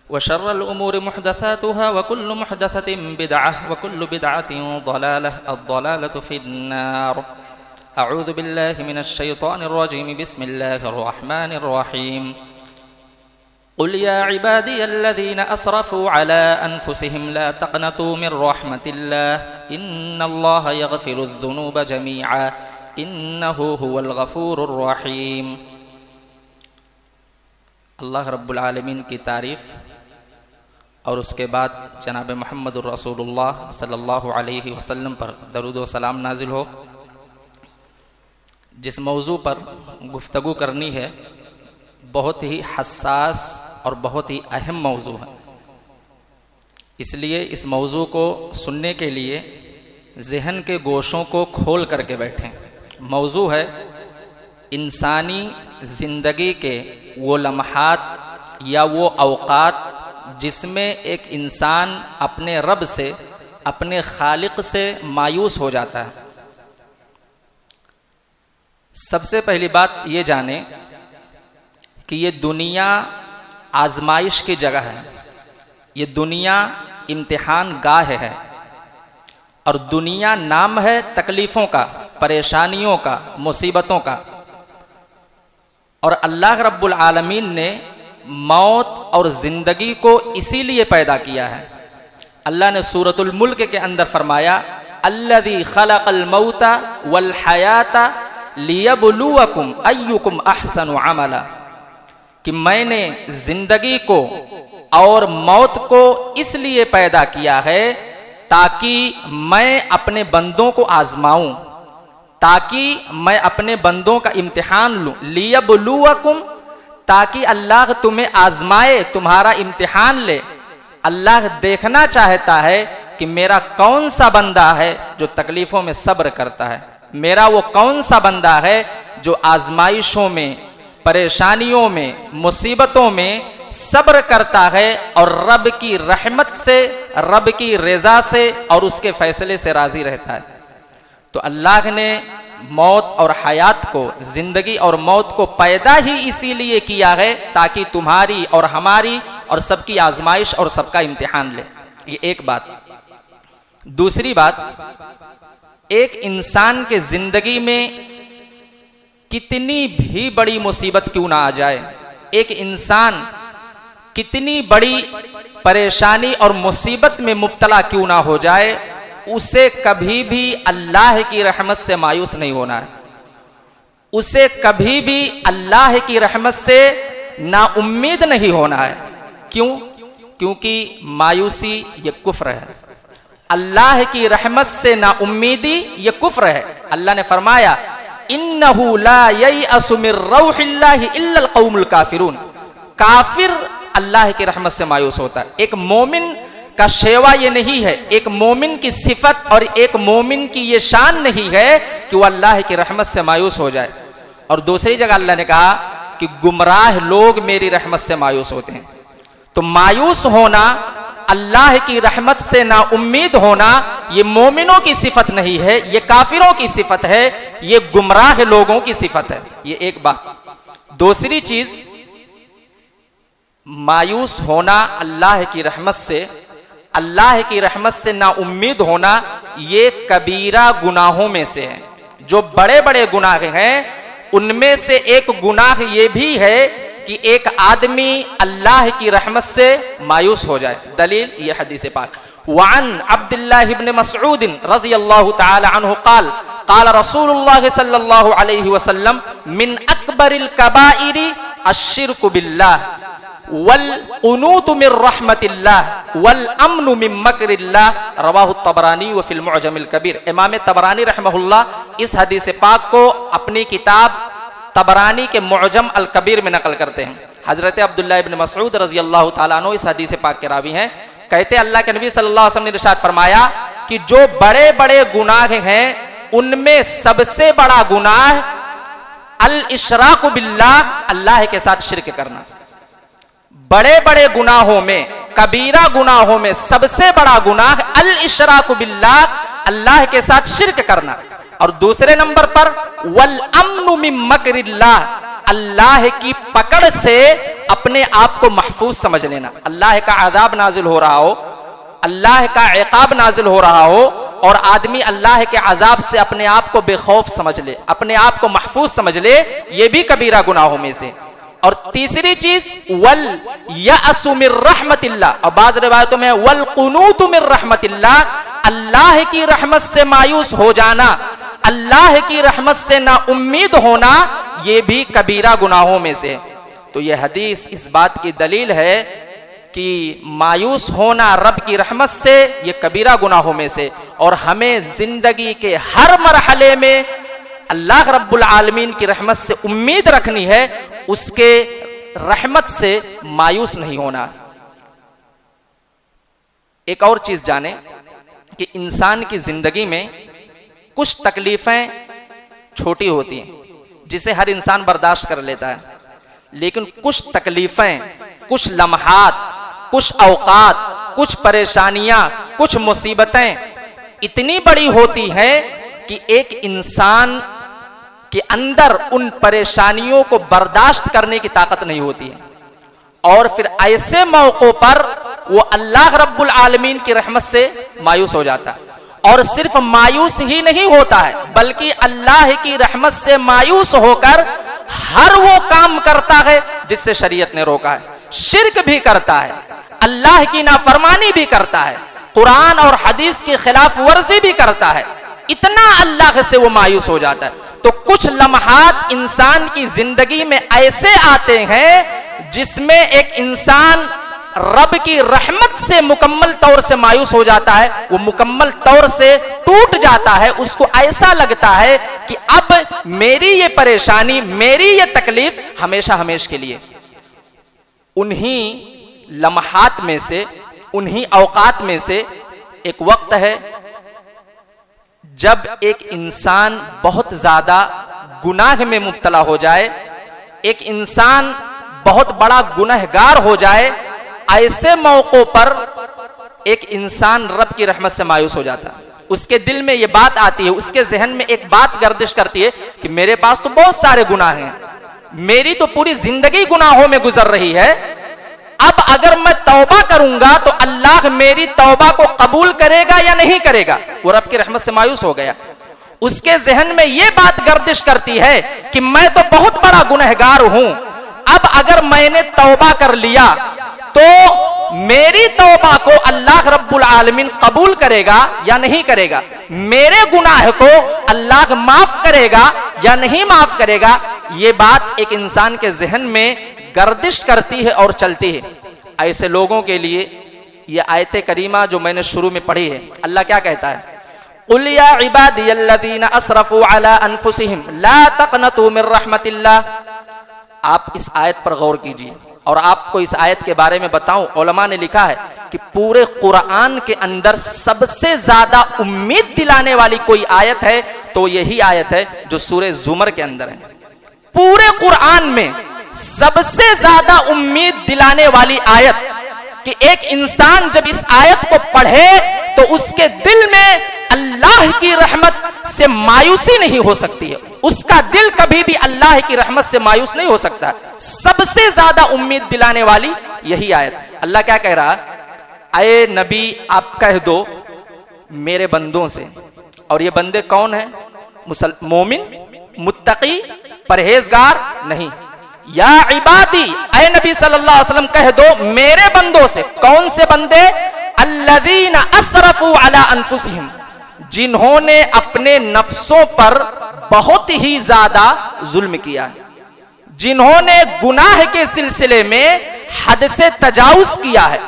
व शर्रल उमूरि मुहदसातुहा व कुल्लु मुहदसतिन बिदअह व कुल्लु बिदअतिन ज़लालह अज़्ज़लालतु फिन्नार। अऊज़ु बिल्लाहि मिनश शैतानिर रजीम बिस्मिल्लाहिर रहमानिर रहीम। क़ुल या इबादियल्लज़ीना असरफ़ू अला अनफुसिहिम ला तक़नतू मिर रहमतिल्लाह इन्नल्लाहा यग़फ़िरुज़्ज़ुनूब जमीअ इन्नहु हुवल गफ़ूरुर रहीम। अल्लाह रब्बुल आलमीन की तारीफ़ और उसके बाद जनाब मुहम्मदुर रसूलुल्लाह सल्लल्लाहु अलैहि वसल्लम पर दरूद व सलाम नाजिल हो। जिस मौजू पर गुफ्तगू करनी है बहुत ही हसास और बहुत ही अहम मौजू है, इसलिए इस मौजू को सुनने के लिए ज़हन के गोशों को खोल करके बैठें। मौजू है इंसानी ज़िंदगी के वो लम्हात या वो अवकात जिसमें एक इंसान अपने रब से, अपने खालिक से मायूस हो जाता है। सबसे पहली बात ये जाने कि ये दुनिया आजमाइश की जगह है, ये दुनिया इम्तिहान गाह है और दुनिया नाम है तकलीफ़ों का, परेशानियों का, मुसीबतों का। और अल्लाह रब्बुल आलमीन ने मौत और ज़िंदगी को इसीलिए पैदा किया है। अल्लाह ने सूरतुल मुल्क के अंदर फरमाया अल्लज़ी खलक़ल मौता वल हयाता लियब्लुवकुम अय्युकुम अहसनु अमला, कि मैंने ज़िंदगी को और मौत को इसलिए पैदा किया है ताकि मैं अपने बंदों को आजमाऊं, ताकि मैं अपने बंदों का इम्तिहान लूं। लियब्लुवकुम, ताकि अल्लाह तुम्हें आजमाए, तुम्हारा इम्तिहान ले। अल्लाह देखना चाहता है कि मेरा कौन सा बंदा है जो तकलीफ़ों में सब्र करता है, मेरा वो कौन सा बंदा है जो आजमाइशों में, परेशानियों में, मुसीबतों में सब्र करता है और रब की रहमत से, रब की रज़ा से और उसके फैसले से राज़ी रहता है। तो अल्लाह ने मौत और हयात को, ज़िंदगी और मौत को पैदा ही इसीलिए किया है ताकि तुम्हारी और हमारी और सबकी आजमाइश और सबका इम्तिहान ले। ये एक बात। दूसरी बात, एक इंसान के ज़िंदगी में कितनी भी बड़ी मुसीबत क्यों ना आ जाए, एक इंसान कितनी बड़ी परेशानी और मुसीबत में मुब्तला क्यों ना हो जाए, उसे कभी भी अल्लाह की रहमत से मायूस नहीं होना है। उसे कभी भी अल्लाह की रहमत से नाउम्मीद नहीं होना है। क्यों? क्योंकि मायूसी ये कुफ्र है। अल्लाह की रहमत से नाउम्मीदी ये कुफ्र है। अल्लाह ने फरमाया इन्नहु ला ययअसु मिर रौहिल्लाहि इल्लल कौमुल काफिरून। काफिर अल्लाह की रहमत से मायूस होता है। एक मोमिन का शेवा ये नहीं है, एक मोमिन की सिफत और एक मोमिन की ये शान नहीं है कि वह अल्लाह की रहमत से मायूस हो जाए। और दूसरी जगह अल्लाह ने कहा कि गुमराह लोग मेरी रहमत से मायूस होते हैं। तो मायूस होना, अल्लाह की रहमत से ना उम्मीद होना, ये मोमिनों की सिफत नहीं है, ये काफिरों की सिफत है, ये गुमराह लोगों की सिफत है। ये एक बात। दूसरी चीज, मायूस होना अल्लाह की रहमत से, अल्लाह की रहमत से ना उम्मीद होना, ये कबीरा गुनाहों में से है। जो बड़े बड़े गुनाह हैं उनमें से एक गुनाह ये भी है कि एक आदमी अल्लाह की रहमत से मायूस हो जाए। दलील ये हदीस पाक। वअन अब्दुल्लाह इब्न मसऊद रज़ियल्लाहु तआला अन्हु क़ाल क़ाल रसूलुल्लाह सल्लल्लाहु अलैहि वसल्लम मिन अकबरिल कबाइरि अश्शिरकु बिल्लाह वल कुनूतु मिर रहमतिल्लाह वल अम्नु मिन मकरिल्लाह। रवाहु तबरानी व फिल मुअजमिल कबीर। इमाम तबरानी रहमहुल्लाह इस हदीस पाक को अपनी किताब तबरानी के मुअजम अल कबीर में नकल करते हैं। हजरत अब्दुल्लाह इब्न मसऊद रज़ियल्लाहु ताला अन्हु इस हदीस पाक के रावी हैं। कहते अल्लाह के नबी सल्लल्लाहु अलैहि वसल्लम ने इरशाद फरमाया कि जो बड़े बड़े गुनाह हैं उनमें सबसे बड़ा गुनाह अल इशराकु बिल्लाह, अल्लाह के साथ शिर्क करना। बड़े बड़े गुनाहों में, कबीरा गुनाहों में सबसे बड़ा गुनाह अल इशराकु बिल्लाह, अल्लाह के साथ शिर्क करना। और दूसरे नंबर पर वल अम्नु मिन मकरिल्लाह, अल्लाह की पकड़ से अपने आप को महफूज समझ लेना। अल्लाह का अज़ाब नाजिल हो रहा हो, अल्लाह का इक़ाब नाजिल हो रहा हो और आदमी अल्लाह के अज़ाब से अपने आप को बेखौफ समझ ले, अपने आप को महफूज समझ ले, ये भी कबीरा गुनाहों में से। और तीसरी चीज वल यअसु मिर रहमतिल्लाह, और बाज़ रिवायतों में वल कुनूतु मिर रहमतिल्लाह, अल्लाह की रहमत से मायूस हो जाना, अल्लाह की रहमत से ना उम्मीद होना, ये भी कबीरा गुनाहों में से। तो ये हदीस इस बात की दलील है कि मायूस होना रब की रहमत से ये कबीरा गुनाहों में से, और हमें जिंदगी के हर मरहले में अल्लाह रब्बुल आलमीन की रहमत से उम्मीद रखनी है, उसके रहमत से मायूस नहीं होना। एक और चीज जाने कि इंसान की जिंदगी में कुछ तकलीफें छोटी होती हैं जिसे हर इंसान बर्दाश्त कर लेता है, लेकिन कुछ तकलीफें, कुछ लम्हात, कुछ औकात, कुछ परेशानियां, कुछ मुसीबतें इतनी बड़ी होती हैं कि एक इंसान के अंदर उन परेशानियों को बर्दाश्त करने की ताकत नहीं होती है, और फिर ऐसे मौकों पर वो अल्लाह रब्बुल आलमीन की रहमत से मायूस हो जाता है। और सिर्फ मायूस ही नहीं होता है, बल्कि अल्लाह की रहमत से मायूस होकर हर वो काम करता है जिससे शरीयत ने रोका है, शिर्क भी करता है, अल्लाह की नाफरमानी भी करता है, कुरान और हदीस की खिलाफ वर्जी भी करता है। इतना अल्लाह से वो मायूस हो जाता है। तो कुछ लम्हात इंसान की जिंदगी में ऐसे आते हैं जिसमें एक इंसान रब की रहमत से मुकम्मल तौर से मायूस हो जाता है, वो मुकम्मल तौर से टूट जाता है। उसको ऐसा लगता है कि अब मेरी ये परेशानी, मेरी ये तकलीफ हमेशा हमेशा के लिए। उन्हीं लम्हात में से, उन्हीं औकात में से एक वक्त है जब एक इंसान बहुत ज्यादा गुनाह में मुब्तला हो जाए, एक इंसान बहुत बड़ा गुनहगार हो जाए। ऐसे मौकों पर एक इंसान रब की रहमत से मायूस हो जाता है। उसके दिल में यह बात आती है, उसके जहन में एक बात गर्दिश करती है कि मेरे पास तो बहुत सारे गुनाह हैं, मेरी तो पूरी जिंदगी गुनाहों में गुजर रही है, अब अगर मैं तौबा करूंगा तो अल्लाह मेरी तौबा को कबूल करेगा या नहीं करेगा। वो रब की रहमत से मायूस हो गया। उसके जहन में यह बात गर्दिश करती है कि मैं तो बहुत बड़ा गुनहगार हूं, अब अगर मैंने तौबा कर लिया तो मेरी तौबा को अल्लाह रब्बुल आलमीन कबूल करेगा या नहीं करेगा, मेरे गुनाह को अल्लाह माफ करेगा या नहीं माफ करेगा। ये बात एक इंसान के जहन में गर्दिश करती है और चलती है। ऐसे लोगों के लिए ये आयत करीमा जो मैंने शुरू में पढ़ी है, अल्लाह क्या कहता है, कुल या इबादियल्लज़ीना असरफू अला अनफुसिहिम ला तक़नतू मिर रहमतिल्लाह। आप इस आयत पर गौर कीजिए, और आपको इस आयत के बारे में बताऊं, उलमा ने लिखा है कि पूरे कुरान के अंदर सबसे ज्यादा उम्मीद दिलाने वाली कोई आयत है तो यही आयत है जो सूरह ज़ुमर के अंदर है। पूरे कुरान में सबसे ज्यादा उम्मीद दिलाने वाली आयत, कि एक इंसान जब इस आयत को पढ़े तो उसके दिल में अल्लाह की रहमत से मायूसी नहीं हो सकती है, उसका दिल कभी भी अल्लाह की रहमत से मायूस नहीं हो सकता। सबसे ज्यादा उम्मीद दिलाने वाली यही आयत। अल्लाह क्या कह रहा, अये नबी आप कह दो मेरे बंदों से, और ये बंदे कौन है, मोमिन, मुत्तकी, परहेजगार नहीं। या इबादी, अये नबी सल्लल्लाहु अलैहि वसल्लम कह दो मेरे बंदों से। कौन से बंदे, अल्लज़ीना असरफू अला अनफुसिहिम, जिन्होंने अपने नफ्सों पर बहुत ही ज्यादा जुल्म किया है, जिन्होंने गुनाह के सिलसिले में हद से तजावुज किया है।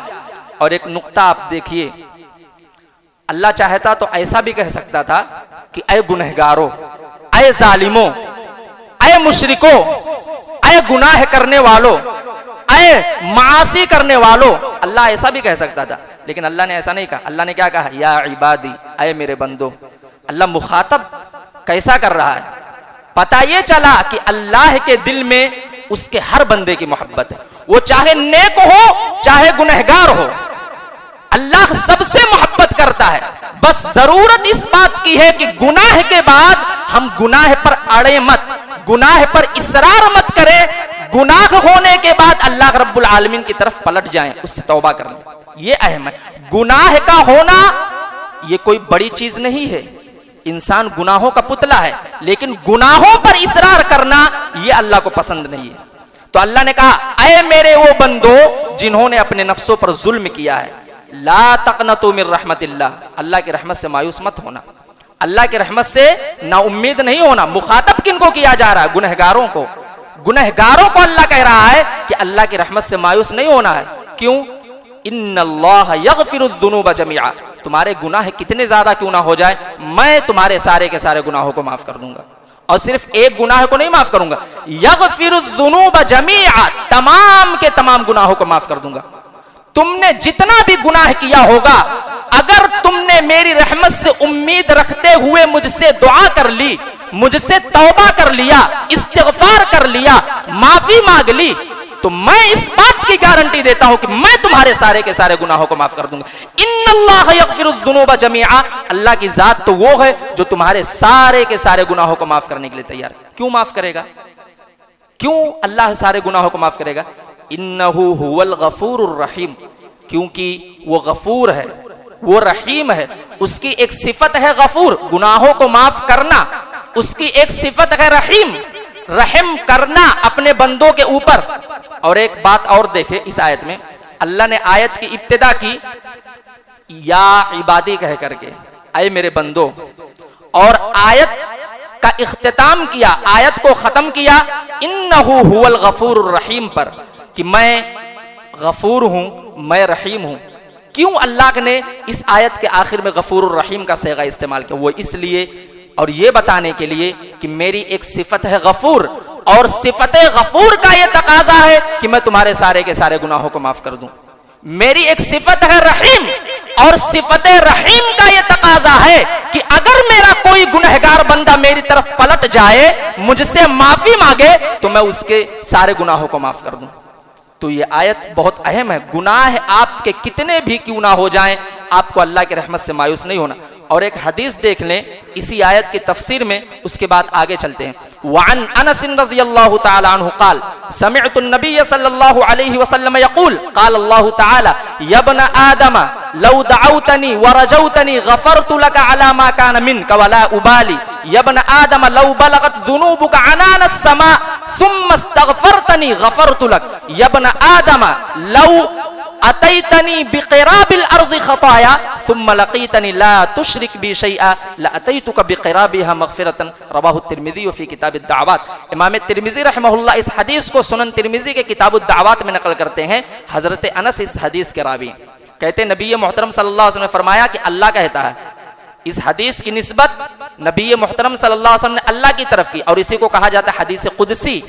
और एक नुक्ता आप देखिए, अल्लाह चाहता तो ऐसा भी कह सकता था कि अय गुनहगारों, अय जालिमों, अय मुशरिकों, अय गुनाह करने वालों, अय मासी करने वालों, अल्लाह ऐसा भी कह सकता था, लेकिन अल्लाह ने ऐसा नहीं कहा। अल्लाह ने क्या कहा, या इबादी, अय मेरे बंदो। अल्लाह मुखातब कैसा कर रहा है, पता ये चला कि अल्लाह के दिल में उसके हर बंदे की मोहब्बत है, वो चाहे नेक हो चाहे गुनहगार हो, अल्लाह सबसे मोहब्बत करता है। बस जरूरत इस बात की है कि गुनाह के बाद हम गुनाह पर अड़े मत, गुनाह पर इसरार मत करें, गुनाह होने के बाद अल्लाह रब्बुल आलमीन की तरफ पलट जाएं, उससे तौबा कर लें। ये अहम है। गुनाह का होना ये कोई बड़ी चीज नहीं है, इंसान गुनाहों का पुतला है, लेकिन गुनाहों पर इसरार करना ये अल्लाह को पसंद नहीं है। तो अल्लाह ने कहा, ऐ मेरे वो बंदो जिन्होंने अपने नफ्सों पर जुल्म किया है, ला तक़नतु मिन रहमतिल्लाह, अल्लाह की रहमत से मायूस मत होना, अल्लाह की रहमत से ना उम्मीद नहीं होना। मुखातब किनको किया जा रहा है? गुनहगारों को। गुनहगारों को अल्लाह कह रहा है कि अल्लाह की रहमत से मायूस नहीं होना है। क्यों? इन्नल्लाह यग़फिरुज़्ज़ुनूब जमीआ, तुम्हारे गुनाह कितने ज्यादा क्यों ना हो जाए, मैं तुम्हारे सारे के सारे गुनाहों को माफ कर दूंगा। और सिर्फ एक गुनाह को नहीं माफ करूंगा, यग़फिरुज़्ज़ुनूब जमीआ, तमाम के तमाम गुनाहों को माफ कर दूंगा। तुमने जितना भी गुनाह किया होगा, अगर तुमने मेरी रहमत से उम्मीद रखते हुए मुझसे दुआ कर ली, मुझसे तौबा कर लिया, इस्तिग़फार कर लिया, माफी मांग ली, तो मैं इस बात की गारंटी देता हूं कि मैं तुम्हारे सारे के सारे गुनाहों को माफ कर दूंगा। इन्नल्लाह यग़फिरुज़्ज़ुनूब जमीआ, अल्लाह की जात तो वो है जो तुम्हारे सारे के सारे गुनाहों को माफ करने के लिए तैयार है। क्यों माफ करेगा? क्यों अल्लाह सारे गुनाहों को माफ करेगा? इन्नहु हुवल गफूरुर रहीम, क्योंकि वो गफूर है, वो रहीम है। उसकी एक सिफत है गफूर, गुनाहों को माफ करना, उसकी एक सिफत है रहीम, रहम करना अपने बंदों के ऊपर। और एक बात और देखे इस आयत में, अल्लाह ने आयत की इब्तिदा की या इबादी कह करके, ऐ मेरे बंदो, और आयत का इख्तिताम किया, आयत को खत्म किया इन्नहु हुवल गफूरुर रहीम पर, कि मैं गफूर हूं, मैं रहीम हूं। क्यों अल्लाह ने इस आयत के आखिर में गफूरुर रहीम का सेगा इस्तेमाल किया? वो इसलिए, और ये बताने के लिए कि मेरी एक सिफत है गफूर, और सिफत गफूर का ये तकाजा है कि मैं तुम्हारे सारे के सारे गुनाहों को माफ कर दूं। मेरी एक सिफत है रहीम, और सिफत रहीम का ये तकाजा है कि अगर मेरा कोई गुनहगार बंदा मेरी तरफ पलट जाए, मुझसे माफी मांगे, तो मैं उसके सारे गुनाहों को माफ कर दूं। तो ये आयत बहुत अहम है। गुनाह आपके कितने भी क्यों ना हो जाएं, आपको अल्लाह की रहमत से मायूस नहीं होना। और एक हदीस देख लें इसी आयत की तफसीर में, उसके बाद आगे चलते हैं। वअन अनस रज़ियल्लाहु तआला अन्हु क़ाल समिअतु नबिय्य सल्लल्लाहु अलैहि वसल्लम यक़ूल क़ाल अल्लाहु तआला या इब्न आदम लौ दअउतनी व रजौतनी गफ़रतु लका अला मा कान मिनका वला उबाली या इब्न आदम लौ बलगत ज़ुनूबुका अनान अस्समा सुम्मा इस्तग़फ़रतनी गफ़रतु लक या इब्न आदम लौ अतैतनी बिक़िराबिल अर्ज़ि ख़ताया सुम्मा लक़ीतनी ला तुशरिक बी शैआ लअतैतुका बिक़िराबिहा मग़फ़िरतन रवाहु तिर्मिज़ी व फ़ी किताबिद दाअवात। इमाम तिर्मिज़ी रहमहुल्लाह इस हदीस को सुनन तिर्मिज़ी के किताबुद दाअवात में नकल करते हैं। हज़रत अनस इस हदीस के रावी कहते हैं, नबी मोहतरम सल्लल्लाहु अलैहि वसल्लम ने फरमाया कि अल्लाह कहता है। इस हदीस की निस्बत नबी मोहतरम सल्लल्लाहु अलैहि वसल्लम ने अल्लाह की तरफ की, और इसी को कहा जाता है हदीस कुदसी।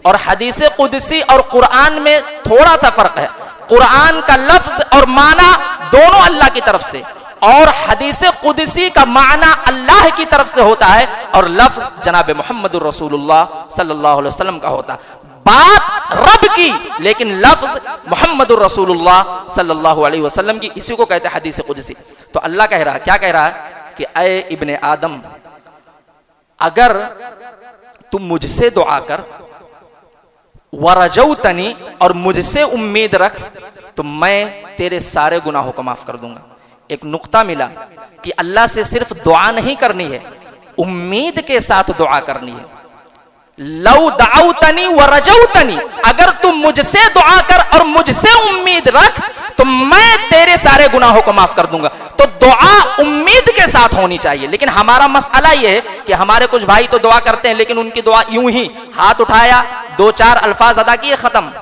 और हदीस कुदसी और कुरान में थोड़ा सा फर्क है। कुरान का लफ्ज और माना दोनों अल्लाह की तरफ से, और हदीस कुदसी का माना अल्लाह की तरफ से होता है, और लफ्ज जनाब मुहम्मदुर रसूलुल्लाह सल्लल्लाहु अलैहि वसल्लम का होता है। बात रब की, लेकिन लफ्ज मुहम्मदुर रसूलुल्लाह सल्लल्लाहु अलैहि वसल्लम की, इसी को कहते हैं हदीस कुदसी। तो अल्लाह कह रहा है, क्या कह रहा है कि ऐ इब्ने आदम, अगर तुम मुझसे दुआ कर, वरजौतनी, और मुझसे उम्मीद रख, तो मैं तेरे सारे गुनाहों को माफ कर दूंगा। एक नुक्ता मिला कि अल्लाह से सिर्फ दुआ नहीं करनी है, उम्मीद के साथ दुआ करनी है। लौ दअउतनी वरजौतनी, अगर तुम मुझसे दुआ कर और मुझसे उम्मीद रख, तो मैं तेरे सारे गुनाहों को माफ कर दूंगा। तो दुआ उम्मीद के साथ होनी चाहिए। लेकिन हमारा मसला यह है कि हमारे कुछ भाई तो दुआ करते हैं, लेकिन उनकी दुआ यूं ही हाथ उठाया, दो चार अल्फाज अदा किए, खत्म।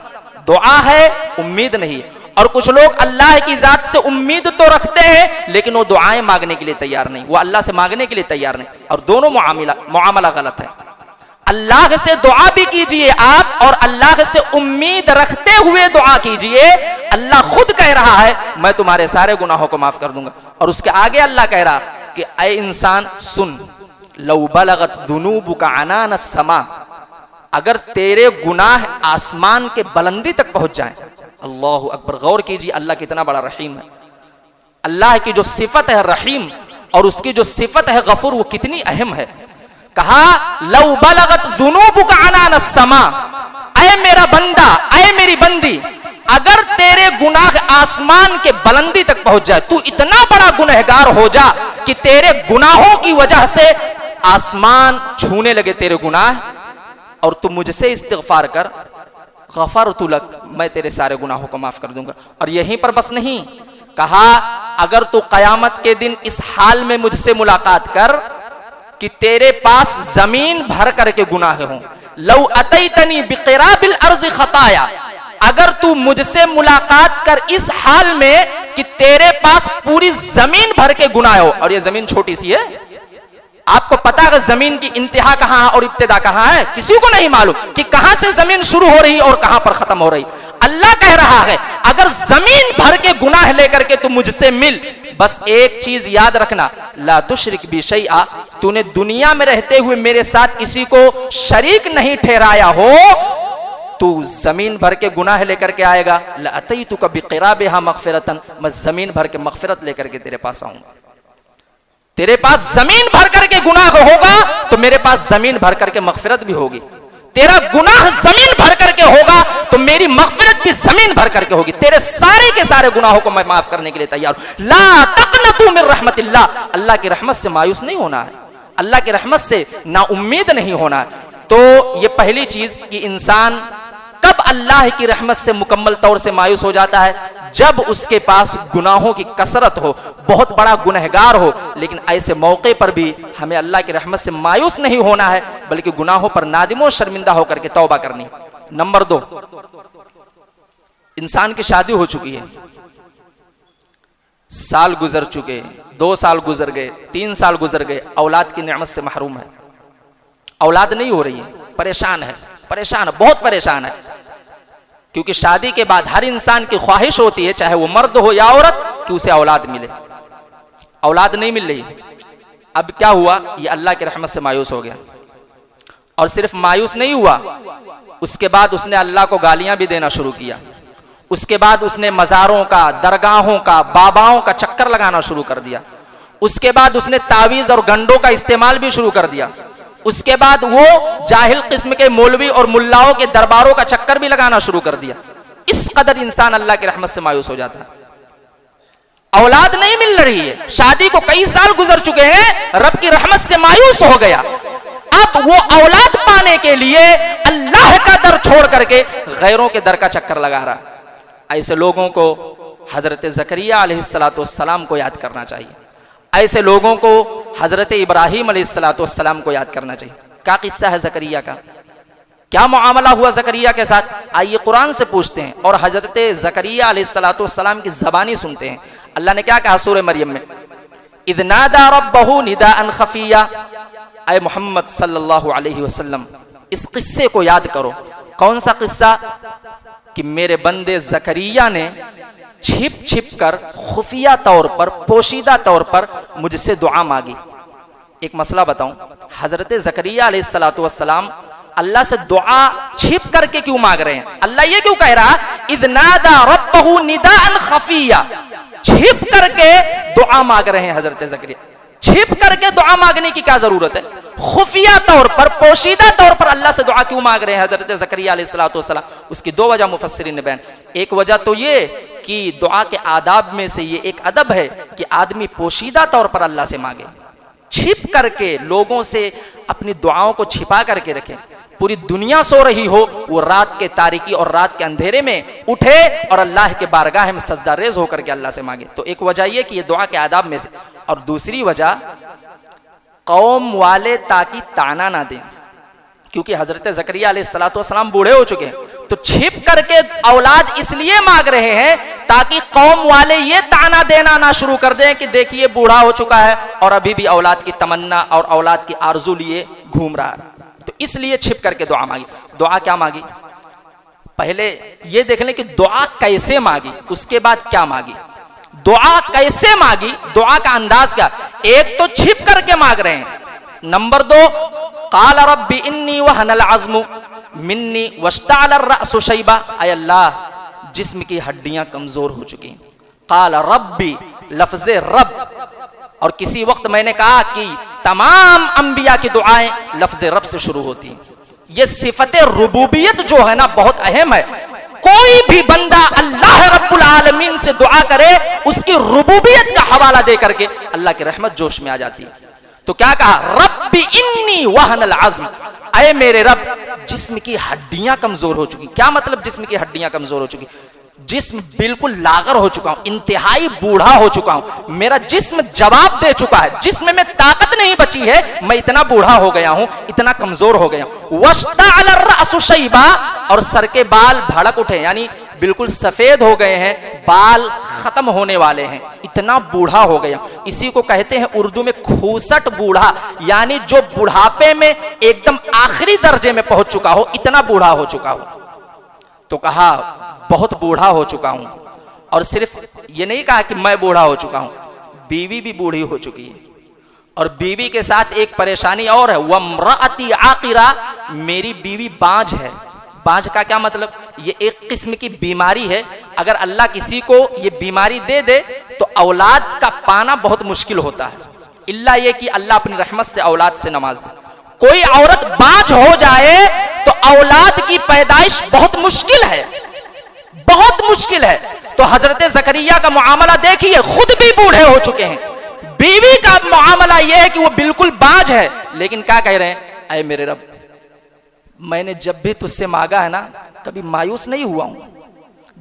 दुआ है, उम्मीद नहीं। और कुछ लोग अल्लाह की जात से उम्मीद तो रखते हैं, लेकिन वो दुआएं मांगने के लिए तैयार नहीं, वो अल्लाह से मांगने के लिए तैयार नहीं, और दोनों मुआमला गलत है। अल्लाह से दुआ भी कीजिए आप, और अल्लाह से उम्मीद रखते हुए दुआ कीजिए। अल्लाह खुद कह रहा है मैं तुम्हारे सारे गुनाहों को माफ कर दूंगा। और उसके आगे अल्लाह कह रहा कि ऐ इंसान सुन, लौ बलगत ज़ुनूबुका अनान अस्समा, अगर तेरे गुनाह आसमान के बुलंदी तक पहुंच जाएं। अल्लाहु अकबर, गौर कीजिए अल्लाह कितना बड़ा रहीम है। अल्लाह की जो सिफत है रहीम, और उसकी जो सिफत है गफूर, वो कितनी अहम है। कहा लौ बलगत ज़ुनूबुका अनान अस्समा, ऐ मेरा बंदा, ऐ मेरी बंदी, अगर तेरे गुनाह आसमान के बुलंदी तक पहुंच जाए, तू इतना बड़ा गुनहगार हो जा कि तेरे गुनाहों की वजह से आसमान छूने लगे तेरे गुनाह, और तू मुझसे इस्तिग़फ़ार कर, गफ़रतु लक, मैं तेरे सारे गुनाहों को माफ कर दूंगा। और यहीं पर बस नहीं, कहा अगर तू क़यामत के दिन इस हाल में मुझसे मुलाकात कर कि तेरे पास जमीन भर करके गुनाह हों, लौ अतैतनी बिक़िराबिल अर्ज़ ख़ताया, अगर तू मुझसे मुलाकात कर इस हाल में कि तेरे पास पूरी जमीन भर के गुनाह हो, और ये जमीन छोटी सी है, आपको पता है जमीन की इंतहा कहां है और इब्तिदा कहां है? किसी को नहीं मालूम कि कहां से जमीन शुरू हो रही और कहां पर खत्म हो रही। अल्लाह कह रहा है अगर जमीन भर के गुनाह लेकर के तू मुझसे मिल, बस एक चीज याद रखना, ला तुशरिक बी शैआ, तूने दुनिया में रहते हुए मेरे साथ किसी को शरीक नहीं ठहराया हो, तू जमीन भर के गुनाह लेकर के आएगा, ला अतैतुका बिक़िराबिहा मग़फ़िरतन, मैं जमीन भर के मग़फ़िरत लेकर के तेरे पास आऊंगा। तेरे पास जमीन भर करके गुनाह होगा तो मेरे पास जमीन भर करके मग़फ़िरत भी होगी, तेरा गुनाह जमीन भर करके होगा तो मेरी मग़फ़िरत भी जमीन भर करके होगी। तेरे सारे के सारे गुनाहों को मैं माफ करने के लिए तैयार हूं। ला तक़नतू मिन रहमतिल्लाह, अल्लाह की रहमत से मायूस नहीं होना है, अल्लाह की रहमत से ना उम्मीद नहीं होना है। तो ये पहली चीज कि इंसान कब अल्लाह की रहमत से मुकम्मल तौर से मायूस हो जाता है, जब उसके पास गुनाहों की कसरत हो, बहुत बड़ा गुनहगार हो, लेकिन ऐसे मौके पर भी हमें अल्लाह की रहमत से मायूस नहीं होना है, बल्कि गुनाहों पर नादिमो शर्मिंदा होकर के तौबा करनी। नंबर 2, इंसान की शादी हो चुकी है, साल गुजर चुके, 2 साल गुजर गए, 3 साल गुजर गए, औलाद की नेमत से महरूम है, औलाद नहीं हो रही है, परेशान है, बहुत परेशान है, क्योंकि शादी के बाद हर इंसान की ख्वाहिश होती है, चाहे वो मर्द हो या औरत, कि उसे औलाद मिले। औलाद नहीं मिल रही, अब क्या हुआ, ये अल्लाह की रहमत से मायूस हो गया। और सिर्फ मायूस नहीं हुआ, उसके बाद उसने अल्लाह को गालियां भी देना शुरू किया। उसके बाद उसने मज़ारों का, दरगाहों का, बाबाओं का चक्कर लगाना शुरू कर दिया। उसके बाद उसने तावीज़ और गंडों का इस्तेमाल भी शुरू कर दिया। उसके बाद वो जाहिल किस्म के मौलवी और मुल्लाओं के दरबारों का चक्कर भी लगाना शुरू कर दिया। इस कदर इंसान अल्लाह की रहमत से मायूस हो जाता है। औलाद नहीं मिल रही है, शादी को कई साल गुजर चुके हैं, रब की रहमत से मायूस हो गया। अब वो औलाद पाने के लिए अल्लाह का दर छोड़ करके गैरों के दर का चक्कर लगा रहा। ऐसे लोगों को हजरत ज़करिया अलैहिस्सलाम को याद करना चाहिए, ऐसे लोगों को हजरत इब्राहीम अलैहिस्सलाम को याद करना चाहिए। क्या किस्सा है ज़करिया का, क्या मामला हुआ ज़करिया के साथ, आइए कुरान से पूछते हैं और हजरत ज़करिया अलैहिस्सलाम की ज़बानी सुनते हैं। अल्लाह ने क्या कहा सूरह मरियम में, इज़ नादा रब्बहू निदाअन खफिया, ऐ मोहम्मद सल्लल्लाहु अलैहि वसल्लम इस किस्से को याद करो। कौन सा किस्सा, कि मेरे बंदे ज़करिया ने छिप छिप कर, खुफिया तौर पर, पोशीदा तौर पर मुझसे दुआ मांगी। एक मसला बताऊं, हजरत ज़करिया अलैहिस्सलाम अल्लाह से दुआ छिप करके क्यों मांग रहे हैं? अल्लाह ये क्यों कह रहा, इज़ नादा रब्बहू निदाअन खफिया, छिप करके दुआ मांग रहे हैं हजरत ज़करिया। छिप करके दुआ मांगने की क्या जरूरत है? खुफिया तौर पर, पोशीदा तौर पर अल्लाह से दुआ क्यों मांग रहे हैं हजरत ज़करिया अलैहिस्सलाम? उसकी 2 वजह मुफस्सिरीन ने बयान। एक वजह तो ये कि दुआ के आदाब में से ये एक अदब है कि आदमी पोशीदा तौर पर अल्लाह से मांगे, छिप करके लोगों से अपनी दुआओं को छिपा करके रखे। पूरी दुनिया सो रही हो, वो रात के तारीकी और रात के अंधेरे में उठे और अल्लाह के बारगाह में सजदा रेज होकर के अल्लाह से मांगे। तो एक वजह ये कि ये दुआ के आदाब में से, और दूसरी वजह कौम वाले ताकि ताना ना दें, क्योंकि हजरत ज़करिया अलैहिस्सलाम बूढ़े हो चुके हैं, तो छिप करके औलाद इसलिए मांग रहे हैं ताकि कौम वाले ये ताना देना ना शुरू कर दें कि देखिए बूढ़ा हो चुका है और अभी भी औलाद की तमन्ना और औलाद की आरजू लिए घूम रहा है। तो इसलिए छिप करके दुआ मांगी। दुआ क्या मांगी, पहले ये देख लें कि दुआ कैसे मांगी, उसके बाद क्या मांगी। दुआ कैसे मांगी, दुआ का अंदाज क्या? एक तो छिप करके मांग रहे हैं। नंबर 2, क़ाल रब्बी इन्नी वहनल अज़्मु मिन्नी वश्तअल अर्रअसु शैबा, ऐ अल्लाह जिस्म की हड्डियां कमजोर हो चुकी। क़ाल रब्बी, लफ्ज़े रब, और किसी वक्त मैंने कहा कि तमाम अंबिया की दुआएं लफ्ज़े रब से शुरू होती हैं। ये सिफते रुबूबियत जो है ना बहुत अहम है। कोई भी बंदा अल्लाह रब्बुल आलमीन से दुआ करे, उसकी रुबूबियत का हवाला दे करके अल्लाह की रहमत जोश में आ जाती है। तो क्या कहा, रब्बी इन्नी वहनल अज़्म, अय मेरे रब, जिस्म की हड्डियां कमजोर हो चुकी। क्या मतलब जिस्म की हड्डियां कमजोर हो चुकी? जिस्म बिल्कुल लागर हो चुका हूं, इंतहाई बूढ़ा हो चुका हूं, मेरा जिस्म जवाब दे चुका है, जिस्म में ताकत नहीं बची है, मैं इतना बूढ़ा हो गया हूं, इतना कमजोर हो गया हूं। वश्तअल अर्रअसु शैबा, और सर के बाल भड़क उठे, यानी बिल्कुल सफेद हो गए हैं, बाल खत्म होने वाले हैं, इतना बूढ़ा हो गया। इसी को कहते हैं उर्दू में खूसट बूढ़ा, यानी जो बुढ़ापे में एकदम आखिरी दर्जे में पहुंच चुका हो, इतना बूढ़ा हो चुका हो। तो कहा बहुत बूढ़ा हो चुका हूं, और सिर्फ ये नहीं कहा कि मैं बूढ़ा हो चुका हूं, बीवी भी बूढ़ी हो चुकी है, और बीवी के साथ एक परेशानी और है, वम्रअती आकिरा, मेरी बीवी बांझ है। बांझ का क्या मतलब, ये एक किस्म की बीमारी है, अगर अल्लाह किसी को ये बीमारी दे दे तो औलाद का पाना बहुत मुश्किल होता है, इल्ला ये कि अल्लाह अपनी रहमत से औलाद से नवाज दे। कोई औरत बांझ हो जाए तो औलाद की पैदाइश बहुत मुश्किल है, बहुत मुश्किल है। तो हजरत ज़करिया का मामला देखिए, खुद भी बूढ़े हो चुके हैं, बीवी का मामला यह है कि वो बिल्कुल बांझ है, लेकिन क्या कह रहे हैं, अय मेरे रब, मैंने जब भी तुझसे मांगा है ना, कभी मायूस नहीं हुआ हूं,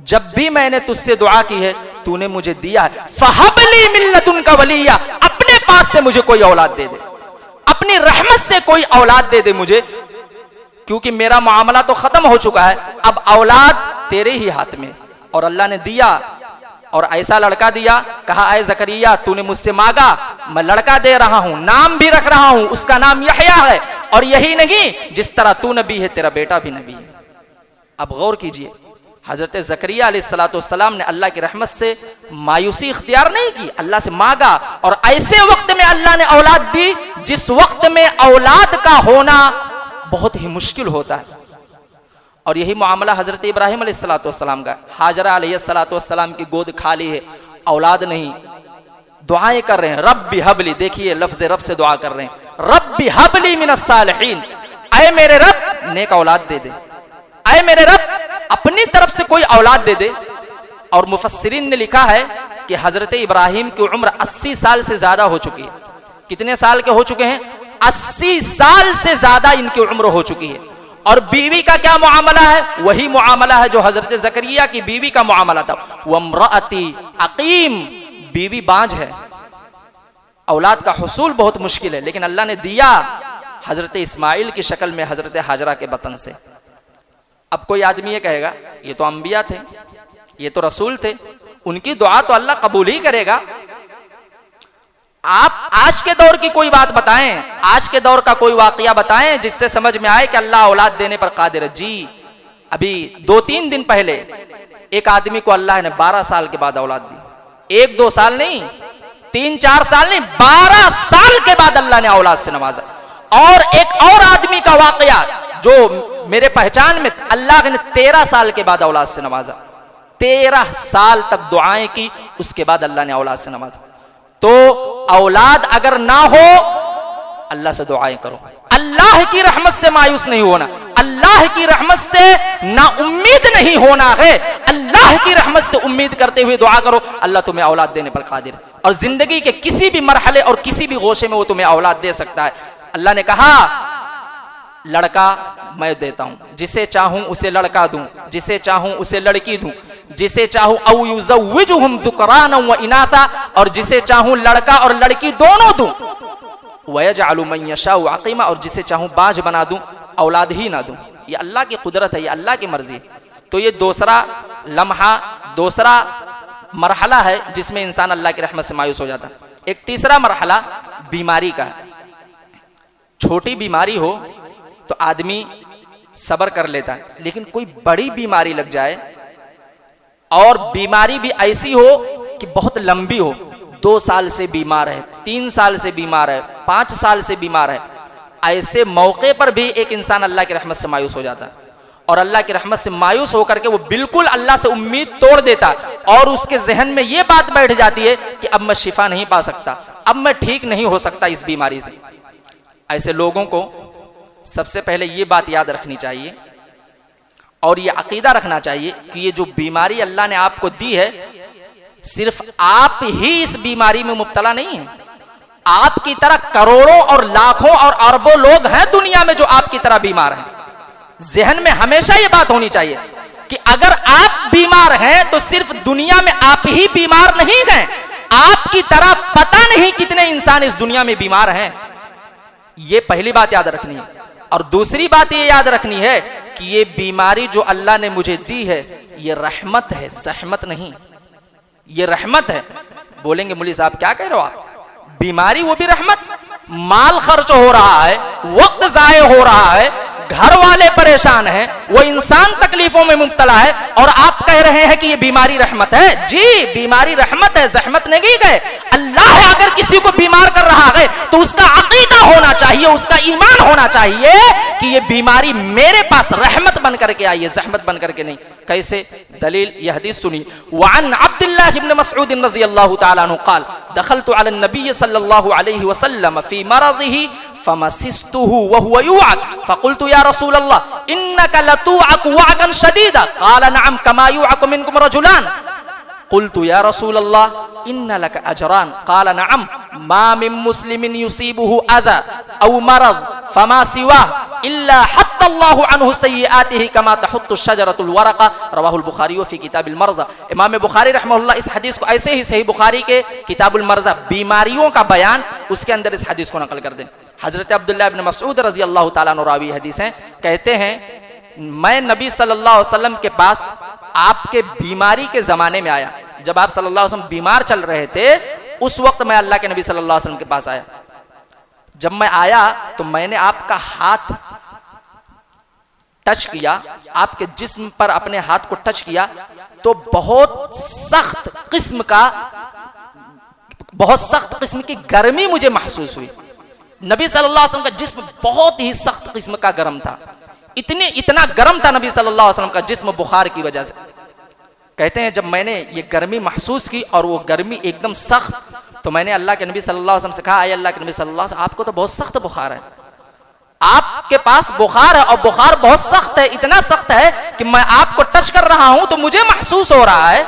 जब भी मैंने तुझसे दुआ की है तूने मुझे दिया है। फहबली मिन लदुनका वलिया, अपने पास से मुझे कोई औलाद दे दे, अपनी रहमत से कोई औलाद दे दे मुझे, क्योंकि मेरा मामला तो खत्म हो चुका है, अब औलाद तेरे ही हाथ में। और अल्लाह ने दिया, और ऐसा लड़का दिया, कहा अय ज़करिया तूने मुझसे मांगा, मैं लड़का दे रहा हूं, नाम भी रख रहा हूं, उसका नाम यहया है। और यही नहीं, जिस तरह तू नबी है तेरा बेटा भी नबी है। अब गौर कीजिए, हजरत ज़करिया अलैहिस्सलाम ने अल्लाह की रहमत से मायूसी इख्तियार नहीं की, अल्लाह से मांगा, और ऐसे वक्त में अल्लाह ने औलाद दी जिस वक्त में औलाद का होना बहुत ही मुश्किल होता है। और यही मामला हजरत इब्राहिम अलैहिस्सलाम का, हाजरा अलैहिस्सलाम की गोद खाली है, औलाद नहीं, दुआएं कर रहे हैं, रब्बी हबली, देखिए लफ्ज़ रब से दुआ कर रहे हैं, रब्बी हबली मिनस सालिहीन, अय मेरे रब नेक औलाद दे दे, अय मेरे रब अपनी तरफ से कोई औलाद दे दे। और मुफस्सिरीन ने लिखा है कि हजरत इब्राहिम की उम्र 80 साल से ज्यादा हो चुकी है। कितने साल के हो चुके हैं? 80 साल से ज्यादा इनकी उम्र हो चुकी है। और बीवी का क्या मामला है? वही मामला है जो हजरत ज़करिया की बीवी का मामला था, वम्रअती अकीम, बीवी बांझ है, औलाद का हुसूल बहुत मुश्किल है, लेकिन अल्लाह ने दिया हजरत इस्माइल की शक्ल में हजरत हाजरा के बतन से। अब कोई आदमी ये कहेगा ये तो अंबिया थे, ये तो रसूल थे, उनकी दुआ तो अल्लाह कबूल ही करेगा। आप आज के दौर की कोई बात बताएं, आज के दौर का कोई वाकया बताएं जिससे समझ में आए कि अल्लाह औलाद देने पर कादिर है। जी अभी 2-3 दिन पहले एक आदमी को अल्लाह ने 12 साल के बाद औलाद दी, 1-2 साल नहीं, 3-4 साल नहीं, 12 साल के बाद अल्लाह ने औलाद से नवाजा। और एक और आदमी का वाकया जो मेरे पहचान में, अल्लाह ने 13 साल के बाद औलाद से नवाजा, 13 साल तक दुआएं की, उसके बाद अल्लाह ने औलाद से नवाजा। तो औलाद अगर ना हो, अल्लाह से दुआएं करो, अल्लाह की रहमत से मायूस नहीं होना, अल्लाह की रहमत से ना उम्मीद नहीं होना है, अल्लाह की रहमत से उम्मीद करते हुए दुआ करो, अल्लाह तुम्हें औलाद देने पर कादिर है। और जिंदगी के किसी भी मरहले और किसी भी गोशे में वो तुम्हें औलाद दे सकता है। अल्लाह ने कहा लड़का मैं देता हूं, जिसे चाहूं उसे लड़का दूं, जिसे चाहूं उसे लड़की दूं, जिसे चाहूं औ युज़व्विजुहुम ज़ुकराना व इनासा, और जिसे चाहूं लड़का और लड़की दोनों दूं, वयजअलु मन यशाउ अक़ीमा, और जिसे चाहूं बाज बना दूं, औलाद ही ना दूं। ये अल्लाह की कुदरत है, ये अल्लाह की मर्जी है। तो ये दूसरा लम्हा, दूसरा मरहला है जिसमें इंसान अल्लाह की रहमत से मायूस हो जाता है। एक तीसरा मरहला बीमारी का है। छोटी बीमारी हो तो आदमी सब्र कर लेता है, लेकिन कोई बड़ी बीमारी लग जाए, और बीमारी भी ऐसी हो कि बहुत लंबी हो, 2 साल से बीमार है, 3 साल से बीमार है, 5 साल से बीमार है, ऐसे मौके पर भी एक इंसान अल्लाह की रहमत से मायूस हो जाता है। और अल्लाह की रहमत से मायूस होकर के वो बिल्कुल अल्लाह से उम्मीद तोड़ देता, और उसके जहन में ये बात बैठ जाती है कि अब मैं शिफा नहीं पा सकता, अब मैं ठीक नहीं हो सकता इस बीमारी से। ऐसे लोगों को सबसे पहले ये बात याद रखनी चाहिए और ये अकीदा रखना चाहिए कि ये जो बीमारी अल्लाह ने आपको दी है, सिर्फ आप ही इस बीमारी में मुब्तला नहीं है। आपकी तरह करोड़ों और लाखों और अरबों लोग हैं दुनिया में जो आपकी तरह बीमार हैं। ज़हन में हमेशा ये बात होनी चाहिए कि अगर आप बीमार हैं तो सिर्फ दुनिया में आप ही बीमार नहीं हैं, आपकी तरह पता नहीं कितने इंसान इस दुनिया में बीमार हैं। ये पहली बात याद रखनी है। और दूसरी बात ये याद रखनी है कि ये बीमारी जो अल्लाह ने मुझे दी है, ये रहमत है, ज़हमत नहीं। ये रहमत है। बोलेंगे मौलवी साहब क्या कह रहे हो आप? बीमारी वो भी रहमत? माल खर्च हो रहा है, वक्त जाये हो रहा है, घर वाले परेशान हैं, वो इंसान तकलीफों में मुब्तला है और आप कह रहे हैं कि ये बीमारी रहमत है। जी, बीमारी रहमत है, ज़हमत नहीं है। अल्लाह अगर किसी को बीमार कर रहा है तो उसका अकीदा होना चाहिए, उसका ईमान होना चाहिए कि ये बीमारी मेरे पास रहमत बन करके आई है, ज़हमत बन करके नहीं। कैसे? दलील, यह हदीस सुनी। वअन अब्दुल्लाह इब्न मसऊद रज़ियल्लाहु तआला अन्हु क़ाल दखलतु अला नबी सल्लल्लाहु अलैहि वसल्लम फी मरज़िही फमसिस्तुहु वहुवा युअक फकुल्तु या रसूल अल्लाह इन्नका लतुअक वअकन शदीदा क़ाल नअम कमा युअक मिनकुम रजुलान कुल्तु या रसूल अल्लाह इन्ना लका अजरान क़ाल नअम मा मिन मुस्लिमिन युसीबुहु अज़ा औ मरज़ फमा सिवा इल्ला हत्ता अल्लाहु अन्हु सय्यिआतिही कमा तहुत्तु शजरतुल वरक़ा रवाहुल बुखारी फी किताबिल मरज़ा। इमाम बुखारी रहमहुल्लाह इस हदीस को ऐसे ही सही बुखारी के किताबुल मरज़ा बीमारियों का बयान, उसके अंदर इस हदीस को नकल कर दें। हजरत अब्दुल्लाह इब्न मसऊद रज़ियल्लाहु ताला अन्हु रावी हदीस हैं, कहते हैं मैं नबी सल्लल्लाहु अलैहि वसल्लम के पास आपके बीमारी के जमाने में आया। जब आप सल्लल्लाहु अलैहि वसल्लम बीमार चल रहे थे उस वक्त मैं अल्लाह के नबी सल्लल्लाहु अलैहि वसल्लम के पास आया। जब मैं आया तो मैंने आपका हाथ टच किया, आपके जिस्म पर अपने हाथ को टच किया तो बहुत सख्त किस्म की गर्मी मुझे महसूस हुई। नबी सल्लल्लाहु अलैहि वसल्लम का जिस्म बहुत ही सख्त किस्म का गर्म था, इतना गर्म था नबी सल्लल्लाहु अलैहि वसल्लम का जिस्म बुखार की वजह से। कहते हैं जब मैंने ये गर्मी महसूस की और वो गर्मी एकदम सख्त, तो मैंने अल्लाह के नबी सल्लल्लाहु अलैहि वसल्लम से कहा, अल्लाह के नबी सल्लल्लाहु अलैहि वसल्लम आपको तो बहुत सख्त बुखार है, आपके पास बुखार है और बुखार बहुत सख्त है, इतना सख्त है कि मैं आपको टच कर रहा हूं तो मुझे महसूस हो रहा है।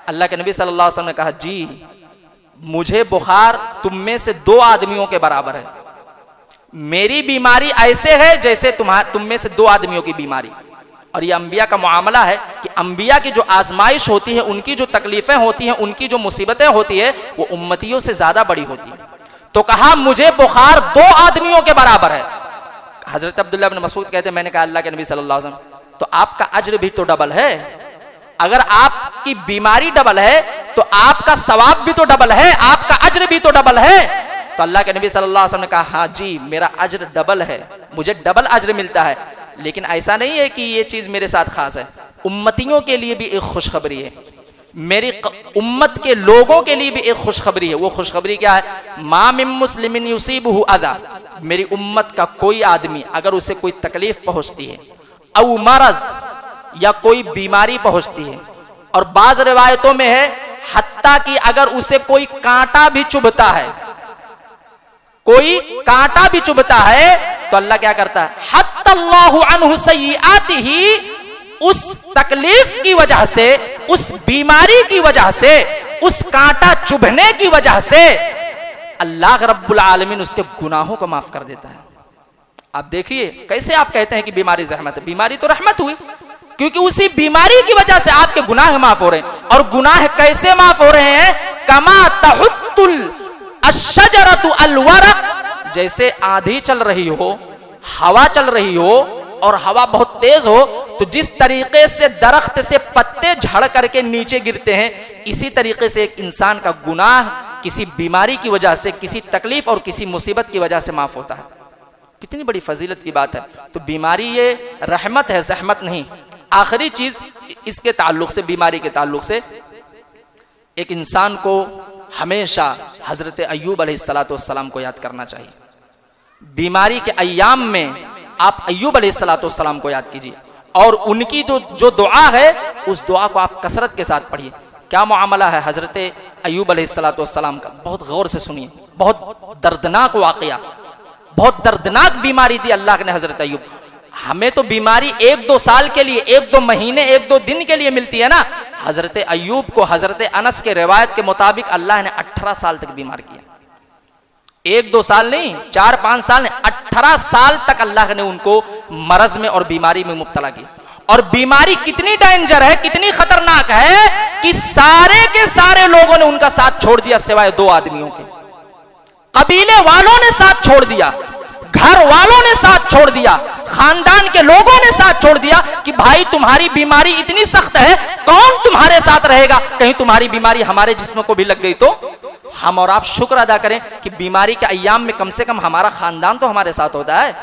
अल्लाह के नबी सल्लल्लाहु अलैहि वसल्लम ने कहा जी मुझे बुखार तुम में से 2 आदमियों के बराबर है। मेरी बीमारी ऐसे है जैसे तुम में से 2 आदमियों की बीमारी। और ये अंबिया का मामला है कि अंबिया की जो आजमाइश होती है, उनकी जो तकलीफें होती हैं, उनकी जो मुसीबतें होती है, वो उम्मतियों से ज्यादा बड़ी होती है। तो कहा मुझे बुखार 2 आदमियों के बराबर है। हजरत अब्दुल्लाह इब्न मसऊद कहते हैं मैंने कहा अल्लाह के नबी सल्लल्लाहु अलैहि वसल्लम तो आपका अज्र भी तो डबल है। अगर आपकी बीमारी डबल है तो आपका सवाब भी तो डबल है, आपका अज्र भी तो डबल है। तो अल्लाह के नबी सल्लल्लाहु अलैहि वसल्लम ने कहा हाँ जी मेरा अज्र डबल है, मुझे डबल अज्र मिलता है। लेकिन ऐसा नहीं है कि ये चीज मेरे साथ खास है, उम्मतियों के लिए भी एक खुशखबरी है, मेरी उम्मत के लोगों के लिए भी एक खुशखबरी है। वो खुशखबरी क्या है? मा मिन मुस्लिमिन युसीबुहु अज़ा, मेरी उम्मत का कोई आदमी अगर उसे कोई तकलीफ पहुंचती है, औ मरज या कोई बीमारी पहुंचती है, और बाज रिवायतों में है हत्ता कि अगर उसे कोई कांटा भी चुभता है, कोई कांटा भी चुभता है तो अल्लाह क्या करता है? हत्तल्लाहु अन्हु सय्यिआतिही, उस तकलीफ की वजह से, उस बीमारी की वजह से, उस कांटा चुभने की वजह से अल्लाह रब्बुल आलमीन उसके गुनाहों को माफ कर देता है। आप देखिए कैसे आप कहते हैं कि बीमारी रहमत है, बीमारी तो रहमत हुई क्योंकि उसी बीमारी की वजह से आपके गुनाह माफ हो रहे हैं। और गुनाह कैसे माफ हो रहे हैं? कमा तहुत्तुल अश्शजरतु अलवरक, जैसे आंधी चल रही हो, हवा चल रही हो और हवा बहुत तेज हो तो जिस तरीके से दरख्त से पत्ते झड़ करके नीचे गिरते हैं, इसी तरीके से एक इंसान का गुनाह किसी बीमारी की वजह से, किसी तकलीफ और किसी मुसीबत की वजह से माफ होता है। कितनी बड़ी फजीलत की बात है। तो बीमारी ये रहमत है, ज़हमत नहीं। आखिरी चीज इसके ताल्लुक से, बीमारी के ताल्लुक से, एक इंसान को हमेशा हजरत अय्यूब अलैहिस्सलाम को याद करना चाहिए। बीमारी के अय्याम में आप अय्यूब अलैहिस्सलाम को याद कीजिए और उनकी जो दुआ है उस दुआ को आप कसरत के साथ पढ़िए। क्या मामला है हजरत अय्यूब अलैहिस्सलाम का? बहुत गौर से सुनिए, बहुत दर्दनाक वाकया, बहुत दर्दनाक बीमारी दी अल्लाह ने हजरत अय्यूब। हमें तो बीमारी 1-2 साल के लिए, 1-2 महीने, 1-2 दिन के लिए मिलती है ना। हजरत अय्यूब को हजरत अनस के रिवायत के मुताबिक अल्लाह ने 18 साल तक बीमार किया। 1-2 साल नहीं, 4-5 साल नहीं, 18 साल तक अल्लाह ने उनको मरज में और बीमारी में मुब्तला किया। और बीमारी कितनी डेंजर है, कितनी खतरनाक है कि सारे के सारे लोगों ने उनका साथ छोड़ दिया सिवाय 2 आदमियों के। कबीले वालों ने साथ छोड़ दिया, घर वालों ने साथ छोड़ दिया, खानदान के लोगों ने साथ छोड़ दिया कि भाई तुम्हारी बीमारी इतनी सख्त है, कौन तुम्हारे साथ रहेगा? कहीं तुम्हारी बीमारी हमारे जिस्म को भी लग गई तो हम और आप शुक्र अदा करें कि बीमारी के अय्याम में कम से कम हमारा खानदान तो हमारे साथ होता है,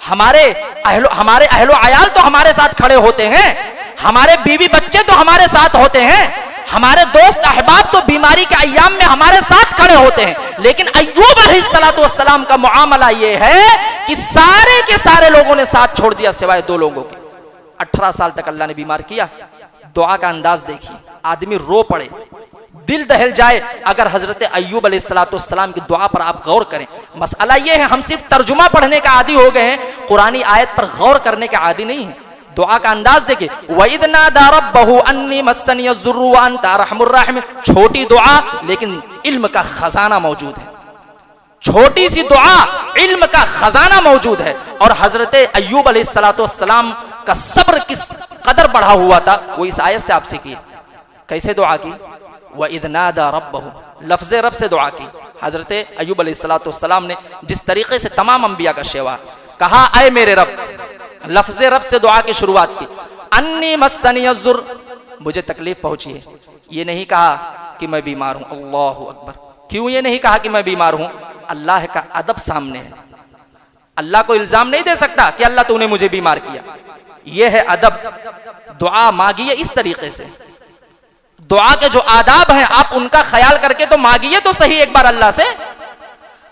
हमारे अहलो अयाल तो हमारे साथ खड़े होते हैं, हमारे बीवी बच्चे तो हमारे साथ होते हैं, हमारे दोस्त अहबाब तो बीमारी के अय्याम में हमारे साथ खड़े होते हैं। लेकिन अय्यूब अलैहिस्सलाम का मुआमला यह है कि सारे के सारे लोगों ने साथ छोड़ दिया सिवाय 2 लोगों के। 18 साल तक अल्लाह ने बीमार किया। दुआ का अंदाज देखिए, आदमी रो पड़े, दिल दहल जाए अगर हजरत अय्यूब अलैहिस्सलाम की दुआ पर आप गौर करें। मसला यह है हम सिर्फ तर्जुमा पढ़ने का आदी हो गए हैं, कुरानी आयत पर गौर करने के आदी नहीं है। दुआ का अंदाज देखिए, वइद नादा रब्बहु अन्नी मस्सनी अज़्ज़ुर्रु व अंता अर्हमुर राहिमीन। छोटी दुआ लेकिन इल्म का खजाना मौजूद है, छोटी सी दुआ इल्म का खजाना मौजूद है। और हजरत अय्यूब अलैहिस्सलाम का सब्र किस कदर बढ़ा हुआ था वो इस आयत से आप सीखिए। कैसे दुआ की? वइद नादा रब्बहु, लफ्ज़ रब से दुआ की। हजरत अय्यूब अलैहिस्सलाम ने जिस तरीके से तमाम अंबिया का शेवा कहा, ऐ मेरे रब, लफ्ज़ रब से दुआ की शुरुआत की। अन्नी मस्सनी अज़्ज़ुर्र, मुझे तकलीफ पहुंची है। ये नहीं कहा कि मैं बीमार हूं, अल्लाहु अकबर। क्यों ये नहीं कहा कि मैं बीमार हूं? अल्लाह का अदब सामने है। अल्लाह को इल्जाम नहीं दे सकता कि अल्लाह तूने मुझे बीमार किया। यह है अदब। दुआ मांगिए इस तरीके से, दुआ के जो आदाब हैं आप उनका ख्याल करके तो मांगिए तो सही एक बार अल्लाह से।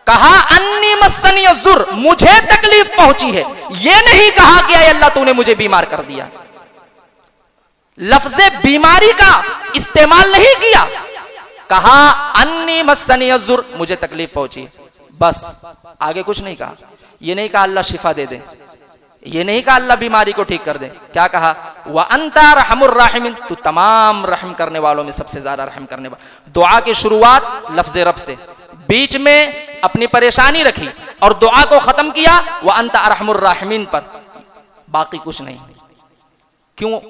कहा अन्नी मस्सनी अज़्ज़ुर्र, मुझे तकलीफ पहुंची है। यह नहीं कहा कि अल्लाह तूने मुझे बीमार कर दिया। लफ्ज़ बीमारी का इस्तेमाल नहीं किया, कहा अन्नी मस्सनी अज़्ज़ुर्र, मुझे तकलीफ पहुंची, बस आगे कुछ नहीं कहा। यह नहीं कहा अल्लाह शिफा दे दे, ये नहीं कहा अल्लाह बीमारी को ठीक कर दे। क्या कहा? व अंता रहमुर राहिमीन, तू तमाम रहम करने वालों में सबसे ज्यादा रहम करने वाला। दुआ की शुरुआत लफ्ज़ रब से, बीच में अपनी परेशानी रखी और दुआ को खत्म किया व अंता रहमुर राहिमीन पर, बाकी कुछ नहीं। क्यों?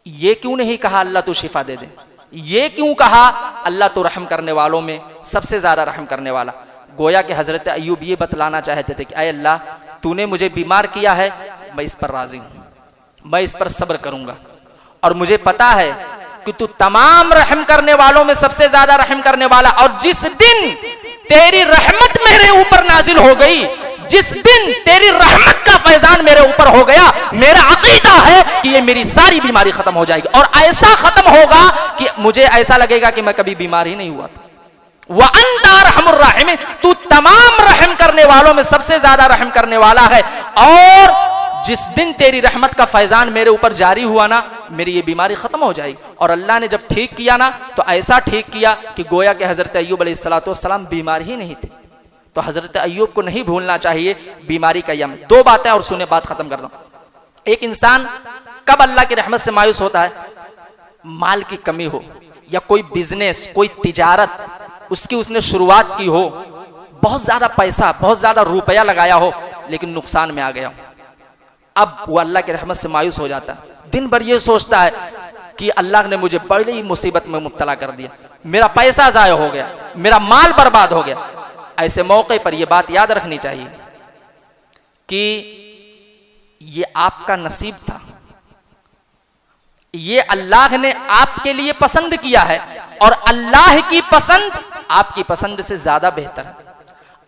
ये क्यों नहीं कहा अल्लाह तू शिफा दे दे? ये क्यों कहा अल्लाह तू रहम करने वालों में सबसे ज्यादा रहम करने वाला? गोया कि हजरत अय्यूब ये बतलाना चाहते थे कि अय अल्लाह, तूने मुझे बीमार किया है, मैं इस पर राजी हूं, मैं इस पर सब्र करूंगा। और मुझे पता है कि तू तमाम रहम करने वालों में सबसे ज्यादा रहम करने वाला। और जिस दिन तेरी रहमत मेरे ऊपर नाजिल हो गई, जिस दिन तेरी रहमत का फैजान मेरे ऊपर हो गया, मेरा अकीदा है कि ये मेरी सारी बीमारी खत्म हो जाएगी। और ऐसा खत्म होगा कि मुझे ऐसा लगेगा कि मैं कभी बीमार ही नहीं हुआ था। व अंता रहमुर राहिमीन, तू तमाम रहम करने वालों में सबसे ज्यादा रहम करने वाला है। और जिस दिन तेरी रहमत का फैजान मेरे ऊपर जारी हुआ ना, मेरी ये बीमारी खत्म हो जाएगी। और अल्लाह ने जब ठीक किया ना, तो ऐसा ठीक किया कि गोया कि हजरत अय्यूब अलैहिस्सलाम बीमार ही नहीं थे। तो हजरत अय्यूब को नहीं भूलना चाहिए बीमारी का यम। 2 बातें और सुने, बात खत्म कर दो। एक इंसान कब अल्लाह की रहमत से मायूस होता है? माल की कमी हो, या कोई बिजनेस, कोई तिजारत उसकी उसने शुरुआत की हो, बहुत ज्यादा पैसा, बहुत ज्यादा रुपया लगाया हो, लेकिन नुकसान में आ गया हो। अब वो अल्लाह की रहमत से मायूस हो जाता है। दिन भर ये सोचता है कि अल्लाह ने मुझे बड़ी ही मुसीबत में मुब्तला कर दिया, मेरा पैसा जाया हो गया, मेरा माल बर्बाद हो गया। ऐसे मौके पर यह बात याद रखनी चाहिए कि ये आपका नसीब था, ये अल्लाह ने आपके लिए पसंद किया है। और अल्लाह की पसंद आपकी पसंद से ज्यादा बेहतर है।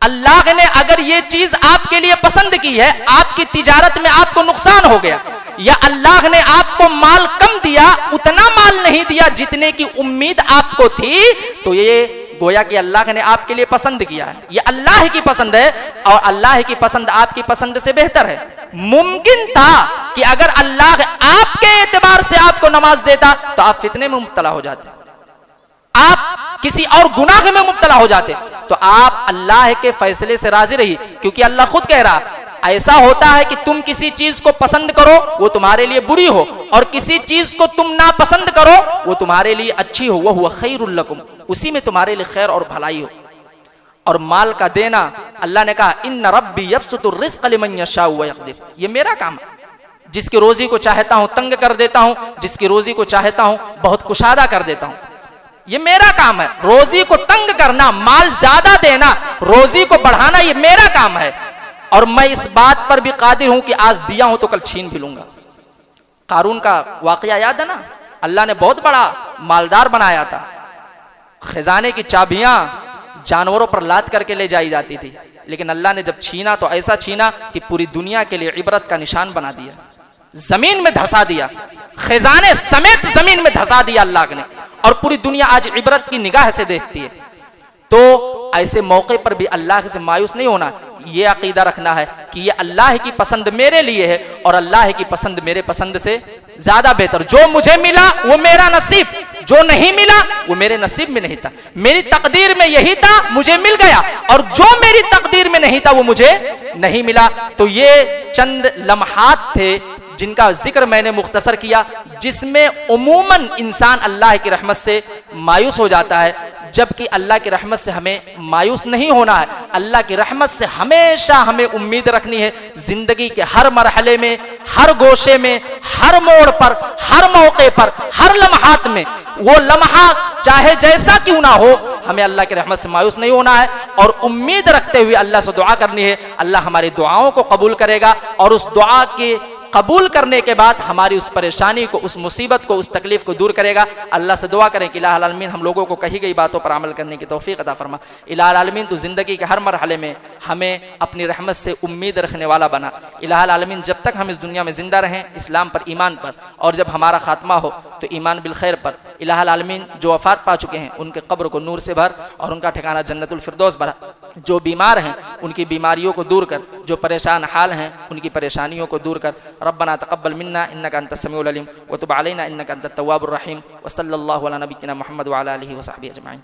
अल्लाह ने अगर ये चीज आपके लिए पसंद की है, आपकी तिजारत में आपको नुकसान हो गया, या अल्लाह ने आपको माल कम दिया, उतना माल नहीं दिया जितने की उम्मीद आपको थी, तो ये गोया कि अल्लाह ने आपके लिए पसंद किया है। ये अल्लाह की पसंद है, और अल्लाह की पसंद आपकी पसंद से बेहतर है। मुमकिन था कि अगर अल्लाह आपके एतबार से आपको नमाज देता तो आप फितने में मुब्तला हो जाते, आप किसी और गुनाह में मुब्तला हो जाते। तो आप अल्लाह के फैसले से राजी रहिए, क्योंकि अल्लाह खुद कह रहा ऐसा होता है कि तुम किसी चीज को पसंद करो वो तुम्हारे लिए बुरी हो, और किसी चीज को तुम नापसंद करो वो तुम्हारे लिए अच्छी हो, वह हुआ खैरुल लकुम, उसी में तुम्हारे लिए खैर और भलाई हो। और माल का देना, अल्लाह ने कहा इन्न रब्बी यबसुतुर रिज़्क़ लिमन यशाउ व यक़दिर, ये मेरा काम है, जिसकी रोजी को चाहता हूं तंग कर देता हूं, जिसकी रोजी को चाहता हूं बहुत कुशादा कर देता हूं, ये मेरा काम है। रोजी को तंग करना, माल ज्यादा देना, रोजी को बढ़ाना, ये मेरा काम है। और मैं इस बात पर भी कादिर हूं कि आज दिया हूं तो कल छीन भी लूंगा। कारून का वाकया याद है ना, अल्लाह ने बहुत बड़ा मालदार बनाया था, खजाने की चाबियां जानवरों पर लाद करके ले जाई जाती थी, लेकिन अल्लाह ने जब छीना तो ऐसा छीना कि पूरी दुनिया के लिए इबरत का निशान बना दिया, जमीन में धंसा दिया, खजाने समेत जमीन में धंसा दिया अल्लाह ने, और पूरी दुनिया आज इबरत की निगाह से देखती है। तो ऐसे मौके पर भी अल्लाह से मायूस नहीं होना, ये अकीदा रखना है कि ये अल्लाह की पसंद मेरे लिए है और अल्लाह की पसंद मेरे पसंद से ज्यादा बेहतर। जो मुझे मिला वो मेरा नसीब, जो नहीं मिला वो मेरे नसीब में नहीं था। मेरी तकदीर में यही था, मुझे मिल गया, और जो मेरी तकदीर में नहीं था वो मुझे नहीं मिला। तो ये चंद लम्हात थे जिनका जिक्र मैंने मुख्तसर किया, जिसमें उमूमन इंसान अल्लाह की रहमत से मायूस हो जाता है, जबकि अल्लाह की रहमत से हमें मायूस नहीं होना है। अल्लाह की रहमत से हमेशा हमें उम्मीद रखनी है, जिंदगी के हर मरहले में, हर गोशे में, हर मोड़ पर, हर मौके पर, हर लम्हात में, वो लम्हा चाहे जैसा क्यों ना हो, हमें अल्लाह की रहमत से मायूस नहीं होना है, और उम्मीद रखते हुए अल्लाह से दुआ करनी है। अल्लाह हमारी दुआओं को कबूल करेगा, और उस दुआ के कबूल करने के बाद हमारी उस परेशानी को, उस मुसीबत को, उस तकलीफ को दूर करेगा। अल्लाह से दुआ करें कि इलाहुल आलमीन हम लोगों को कही गई बातों पर अमल करने की तौफीक अता फरमा। इलाहुल आलमीन तो जिंदगी के हर मरहले में हमें अपनी रहमत से उम्मीद रखने वाला बना। इलाहुल आलमीन जब तक हम इस दुनिया में जिंदा रहें इस्लाम पर, ईमान पर, और जब हमारा खात्मा हो तो ईमान बिल खैर पर। इलाहुल आलमीन जो वफात पा चुके हैं उनके कब्र को नूर से भर और उनका ठिकाना जन्नतुल फिरदौस भरा। जो बीमार हैं उनकी बीमारियों को दूर कर, जो परेशान हाल हैं उनकी परेशानियों को दूर कर। रब्बना तक़ब्बल मिन्ना इन्नका अंतस समीउल अलीम व तुब अलैना इन्नका अंतत तव्वाबुर रहीम व सल्लल्लाहु अला नबिय्यिना मुहम्मद व अला आलिहि व सहबिहि अजमईन।